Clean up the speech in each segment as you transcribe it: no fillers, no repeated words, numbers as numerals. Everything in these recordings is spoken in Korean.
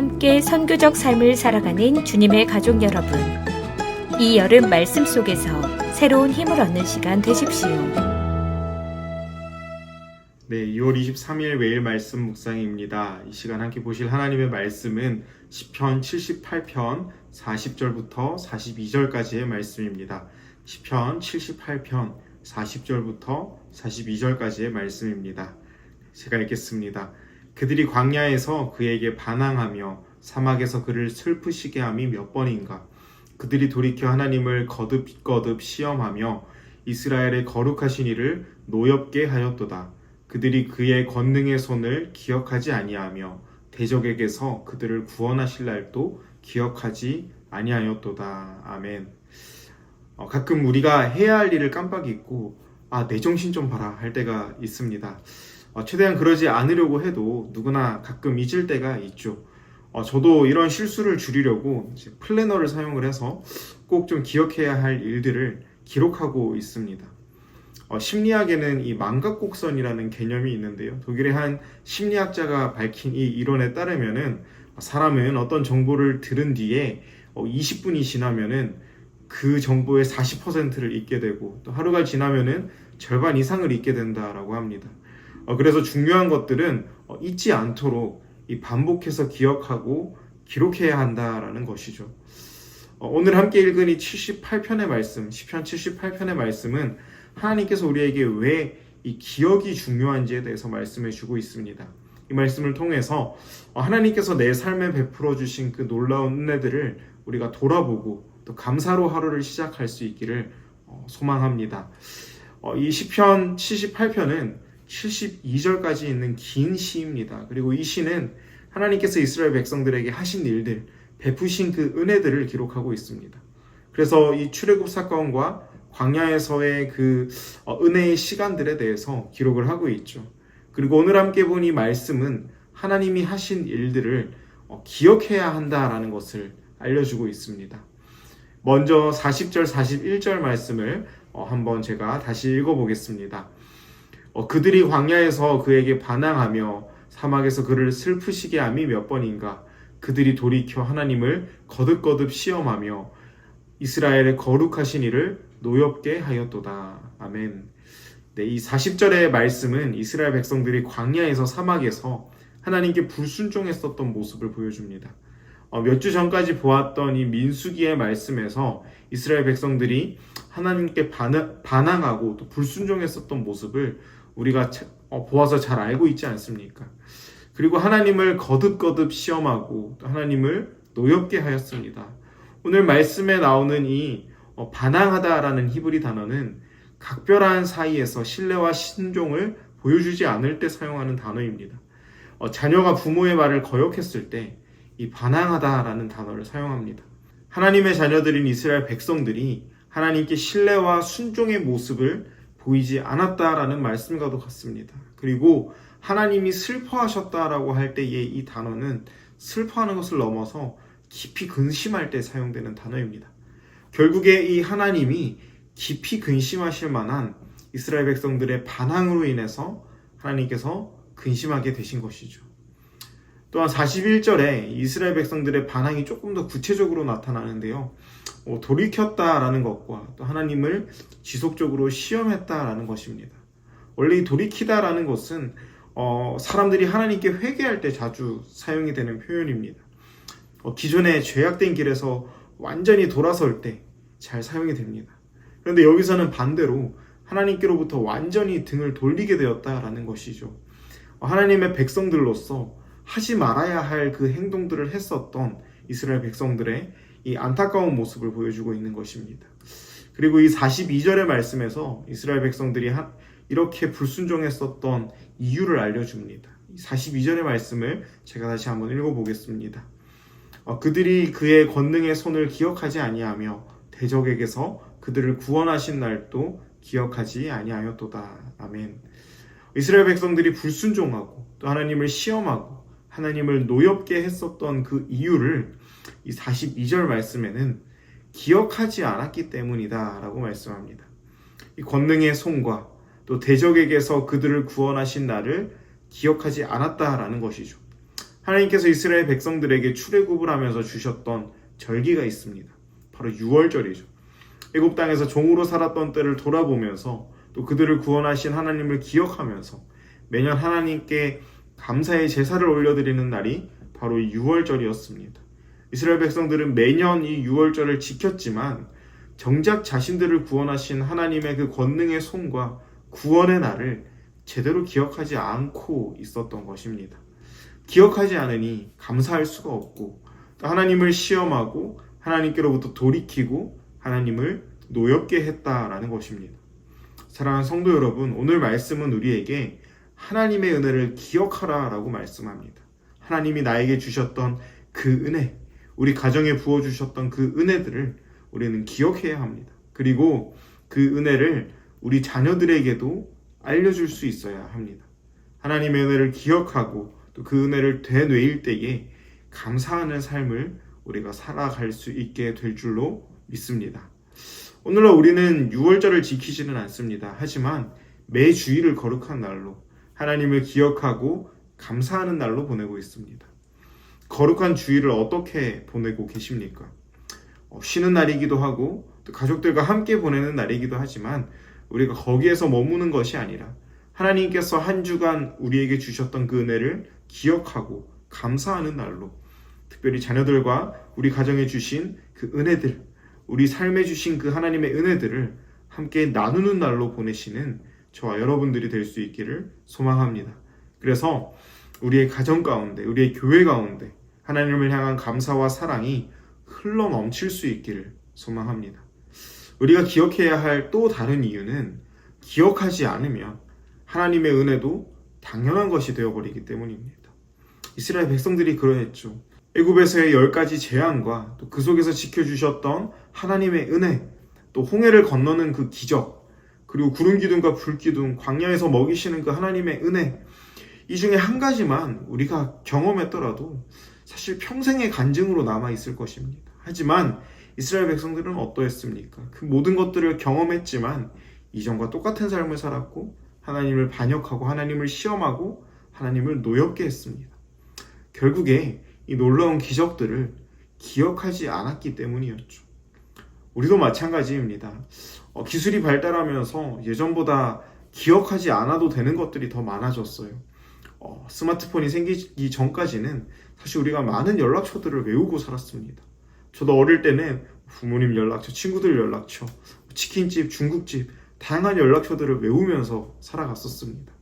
함께 선교적 삶을 살아가는 주님의 가족 여러분, 이 여름 말씀 속에서 새로운 힘을 얻는 시간 되십시오. 네, 2월 23일 매일 말씀 묵상입니다. 이 시간 함께 보실 하나님의 말씀은 시편 78편 40절부터 42절까지의 말씀입니다. 시편 78편 40절부터 42절까지의 말씀입니다. 제가 읽겠습니다. 그들이 광야에서 그에게 반항하며 사막에서 그를 슬프시게 함이 몇 번인가. 그들이 돌이켜 하나님을 거듭 시험하며 이스라엘의 거룩하신 이를 노엽게 하였도다. 그들이 그의 권능의 손을 기억하지 아니하며 대적에게서 그들을 구원하실 날도 기억하지 아니하였도다. 아멘. 가끔 우리가 해야 할 일을 깜빡 잊고 내 정신 좀 봐라 할 때가 있습니다. 최대한 그러지 않으려고 해도 누구나 가끔 잊을 때가 있죠. 저도 이런 실수를 줄이려고 이제 플래너를 사용을 해서 꼭 좀 기억해야 할 일들을 기록하고 있습니다. 심리학에는 이 망각곡선이라는 개념이 있는데요. 독일의 한 심리학자가 밝힌 이 이론에 따르면은 사람은 어떤 정보를 들은 뒤에 20분이 지나면은 그 정보의 40%를 잊게 되고 또 하루가 지나면은 절반 이상을 잊게 된다라고 합니다. 그래서 중요한 것들은 잊지 않도록 이 반복해서 기억하고 기록해야 한다라는 것이죠. 오늘 함께 읽은 이 78편의 말씀, 시편 78편의 말씀은 하나님께서 우리에게 왜 이 기억이 중요한지에 대해서 말씀해 주고 있습니다. 이 말씀을 통해서 하나님께서 내 삶에 베풀어 주신 그 놀라운 은혜들을 우리가 돌아보고 또 감사로 하루를 시작할 수 있기를 소망합니다. 이 시편 78편은 72절까지 있는 긴 시입니다. 그리고 이 시는 하나님께서 이스라엘 백성들에게 하신 일들, 베푸신 그 은혜들을 기록하고 있습니다. 그래서 이 출애굽 사건과 광야에서의 그 은혜의 시간들에 대해서 기록을 하고 있죠. 그리고 오늘 함께 본 이 말씀은 하나님이 하신 일들을 기억해야 한다라는 것을 알려주고 있습니다. 먼저 40절, 41절 말씀을 한번 제가 다시 읽어보겠습니다. 그들이 광야에서 그에게 반항하며 사막에서 그를 슬프시게 함이 몇 번인가. 그들이 돌이켜 하나님을 거듭 시험하며 이스라엘의 거룩하신 이를 노엽게 하였도다. 아멘. 네, 이 40절의 말씀은 이스라엘 백성들이 광야에서 사막에서 하나님께 불순종했었던 모습을 보여줍니다. 몇 주 전까지 보았던 이 민수기의 말씀에서 이스라엘 백성들이 하나님께 반항하고 또 불순종했었던 모습을 우리가 보아서 잘 알고 있지 않습니까? 그리고 하나님을 거듭 시험하고 또 하나님을 노엽게 하였습니다. 오늘 말씀에 나오는 이 반항하다라는 히브리 단어는 각별한 사이에서 신뢰와 신종을 보여주지 않을 때 사용하는 단어입니다. 자녀가 부모의 말을 거역했을 때 이 반항하다라는 단어를 사용합니다. 하나님의 자녀들인 이스라엘 백성들이 하나님께 신뢰와 순종의 모습을 보이지 않았다라는 말씀과도 같습니다. 그리고 하나님이 슬퍼하셨다라고 할 때의 이 단어는 슬퍼하는 것을 넘어서 깊이 근심할 때 사용되는 단어입니다. 결국에 이 하나님이 깊이 근심하실 만한 이스라엘 백성들의 반항으로 인해서 하나님께서 근심하게 되신 것이죠. 또한 41절에 이스라엘 백성들의 반항이 조금 더 구체적으로 나타나는데요. 돌이켰다라는 것과 또 하나님을 지속적으로 시험했다라는 것입니다. 원래 이 돌이키다라는 것은 사람들이 하나님께 회개할 때 자주 사용이 되는 표현입니다. 기존의 죄악된 길에서 완전히 돌아설 때 잘 사용이 됩니다. 그런데 여기서는 반대로 하나님께로부터 완전히 등을 돌리게 되었다라는 것이죠. 하나님의 백성들로서 하지 말아야 할 그 행동들을 했었던 이스라엘 백성들의 이 안타까운 모습을 보여주고 있는 것입니다. 그리고 이 42절의 말씀에서 이스라엘 백성들이 이렇게 불순종했었던 이유를 알려줍니다. 42절의 말씀을 제가 다시 한번 읽어보겠습니다. 그들이 그의 권능의 손을 기억하지 아니하며 대적에게서 그들을 구원하신 날도 기억하지 아니하였도다. 아멘. 이스라엘 백성들이 불순종하고 또 하나님을 시험하고 하나님을 노엽게 했었던 그 이유를 이 42절 말씀에는 기억하지 않았기 때문이다 라고 말씀합니다. 이 권능의 손과 또 대적에게서 그들을 구원하신 날을 기억하지 않았다라는 것이죠. 하나님께서 이스라엘 백성들에게 출애굽을 하면서 주셨던 절기가 있습니다. 바로 유월절이죠. 애굽 땅에서 종으로 살았던 때를 돌아보면서 또 그들을 구원하신 하나님을 기억하면서 매년 하나님께 감사의 제사를 올려드리는 날이 바로 이 유월절이었습니다. 이스라엘 백성들은 매년 이 유월절을 지켰지만 정작 자신들을 구원하신 하나님의 그 권능의 손과 구원의 날을 제대로 기억하지 않고 있었던 것입니다. 기억하지 않으니 감사할 수가 없고 또 하나님을 시험하고 하나님께로부터 돌이키고 하나님을 노엽게 했다라는 것입니다. 사랑하는 성도 여러분, 오늘 말씀은 우리에게 하나님의 은혜를 기억하라라고 말씀합니다. 하나님이 나에게 주셨던 그 은혜, 우리 가정에 부어주셨던 그 은혜들을 우리는 기억해야 합니다. 그리고 그 은혜를 우리 자녀들에게도 알려줄 수 있어야 합니다. 하나님의 은혜를 기억하고 또 그 은혜를 되뇌일 때에 감사하는 삶을 우리가 살아갈 수 있게 될 줄로 믿습니다. 오늘날 우리는 유월절을 지키지는 않습니다. 하지만 매 주일을 거룩한 날로 하나님을 기억하고 감사하는 날로 보내고 있습니다. 거룩한 주일을 어떻게 보내고 계십니까? 쉬는 날이기도 하고 또 가족들과 함께 보내는 날이기도 하지만 우리가 거기에서 머무는 것이 아니라 하나님께서 한 주간 우리에게 주셨던 그 은혜를 기억하고 감사하는 날로 특별히 자녀들과 우리 가정에 주신 그 은혜들, 우리 삶에 주신 그 하나님의 은혜들을 함께 나누는 날로 보내시는 저와 여러분들이 될 수 있기를 소망합니다. 그래서 우리의 가정 가운데, 우리의 교회 가운데 하나님을 향한 감사와 사랑이 흘러 넘칠 수 있기를 소망합니다. 우리가 기억해야 할 또 다른 이유는 기억하지 않으면 하나님의 은혜도 당연한 것이 되어버리기 때문입니다. 이스라엘 백성들이 그러했죠. 애굽에서의 10가지 재앙과 또 그 속에서 지켜주셨던 하나님의 은혜, 또 홍해를 건너는 그 기적, 그리고 구름 기둥과 불 기둥, 광야에서 먹이시는 그 하나님의 은혜, 이 중에 한 가지만 우리가 경험했더라도 사실 평생의 간증으로 남아있을 것입니다. 하지만 이스라엘 백성들은 어떠했습니까? 그 모든 것들을 경험했지만 이전과 똑같은 삶을 살았고 하나님을 반역하고 하나님을 시험하고 하나님을 노엽게 했습니다. 결국에 이 놀라운 기적들을 기억하지 않았기 때문이었죠. 우리도 마찬가지입니다. 기술이 발달하면서 예전보다 기억하지 않아도 되는 것들이 더 많아졌어요. 스마트폰이 생기기 전까지는 사실 우리가 많은 연락처들을 외우고 살았습니다. 저도 어릴 때는 부모님 연락처, 친구들 연락처, 치킨집, 중국집 다양한 연락처들을 외우면서 살아갔었습니다.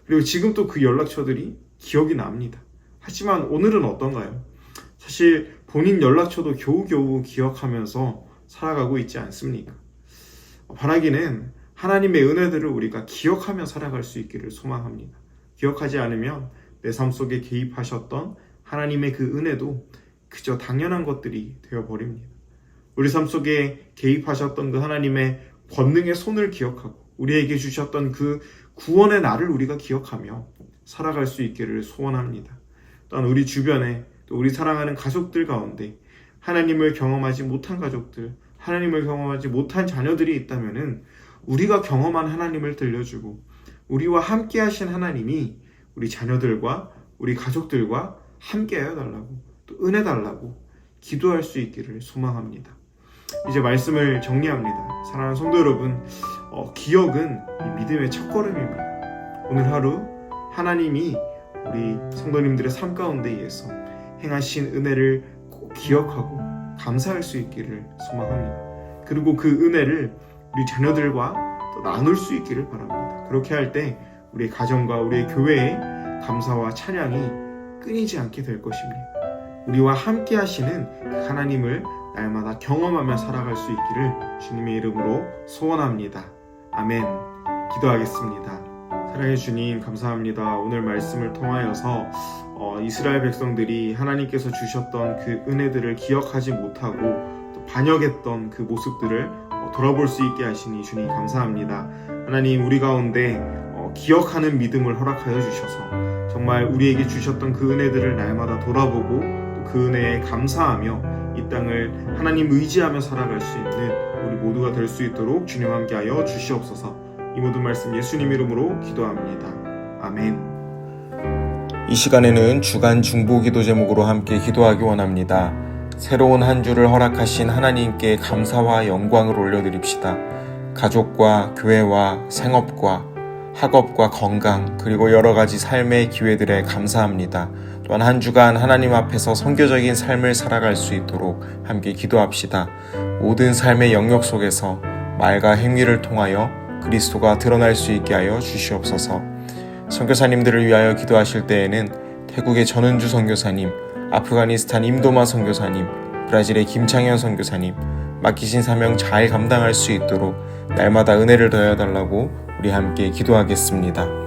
그리고 지금 또 그 연락처들이 기억이 납니다. 하지만 오늘은 어떤가요? 사실 본인 연락처도 겨우겨우 기억하면서 살아가고 있지 않습니까? 바라기는 하나님의 은혜들을 우리가 기억하며 살아갈 수 있기를 소망합니다. 기억하지 않으면 내 삶 속에 개입하셨던 하나님의 그 은혜도 그저 당연한 것들이 되어버립니다. 우리 삶 속에 개입하셨던 그 하나님의 권능의 손을 기억하고 우리에게 주셨던 그 구원의 날을 우리가 기억하며 살아갈 수 있기를 소원합니다. 또한 우리 주변에 또 우리 사랑하는 가족들 가운데 하나님을 경험하지 못한 가족들, 하나님을 경험하지 못한 자녀들이 있다면은 우리가 경험한 하나님을 들려주고 우리와 함께 하신 하나님이 우리 자녀들과 우리 가족들과 함께하여 달라고 또 은혜 달라고 기도할 수 있기를 소망합니다. 이제 말씀을 정리합니다. 사랑하는 성도 여러분, 기억은 이 믿음의 첫걸음입니다. 오늘 하루 하나님이 우리 성도님들의 삶 가운데에서 행하신 은혜를 꼭 기억하고 감사할 수 있기를 소망합니다. 그리고 그 은혜를 우리 자녀들과 또 나눌 수 있기를 바랍니다. 그렇게 할 때 우리의 가정과 우리의 교회의 감사와 찬양이 끊이지 않게 될 것입니다. 우리와 함께 하시는 하나님을 날마다 경험하며 살아갈 수 있기를 주님의 이름으로 소원합니다. 아멘. 기도하겠습니다. 사랑해 주님, 감사합니다. 오늘 말씀을 통하여서 이스라엘 백성들이 하나님께서 주셨던 그 은혜들을 기억하지 못하고 또 반역했던 그 모습들을 돌아볼 수 있게 하시니 주님 감사합니다. 하나님, 우리 가운데 기억하는 믿음을 허락하여 주셔서 정말 우리에게 주셨던 그 은혜들을 날마다 돌아보고 또 그 은혜에 감사하며 이 땅을 하나님 의지하며 살아갈 수 있는 우리 모두가 될 수 있도록 주님 함께하여 주시옵소서. 이 모든 말씀 예수님 이름으로 기도합니다. 아멘. 이 시간에는 주간 중보기도 제목으로 함께 기도하기 원합니다. 새로운 한 주를 허락하신 하나님께 감사와 영광을 올려드립시다. 가족과 교회와 생업과 학업과 건강 그리고 여러 가지 삶의 기회들에 감사합니다. 또한 한 주간 하나님 앞에서 선교적인 삶을 살아갈 수 있도록 함께 기도합시다. 모든 삶의 영역 속에서 말과 행위를 통하여 그리스도가 드러날 수 있게 하여 주시옵소서. 선교사님들을 위하여 기도하실 때에는 태국의 전은주 선교사님, 아프가니스탄 임도마 선교사님, 브라질의 김창현 선교사님 맡기신 사명 잘 감당할 수 있도록 날마다 은혜를 더해달라고 우리 함께 기도하겠습니다.